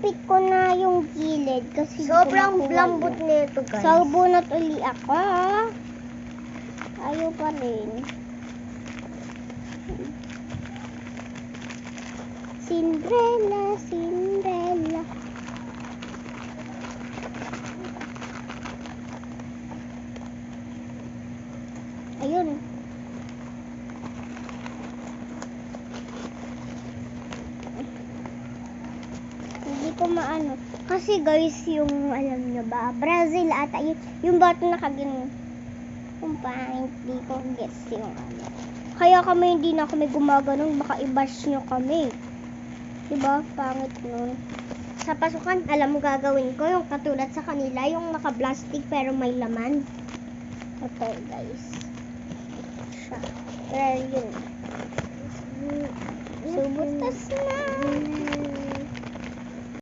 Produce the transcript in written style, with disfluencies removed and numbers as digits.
ginupit ko na yung gilid kasi Sobrang lambot nito, guys. Salbunot uli ako. Ayaw pa rin. Cinderella, Cinderella. Ayun. Hindi ko maano. Kasi guys, yung alam nyo ba, Brazil ata, yung bato na kagin. Kung paano, hindi ko guess yung ano. Kaya kami hindi na kami gumaganon, baka i-bash nyo kami. Diba? Pangit nun. Sa pasukan, alam mo gagawin ko yung katulad sa kanila, yung naka-plastic pero may laman. Ito guys. Siya. Pero yun. So, butas na.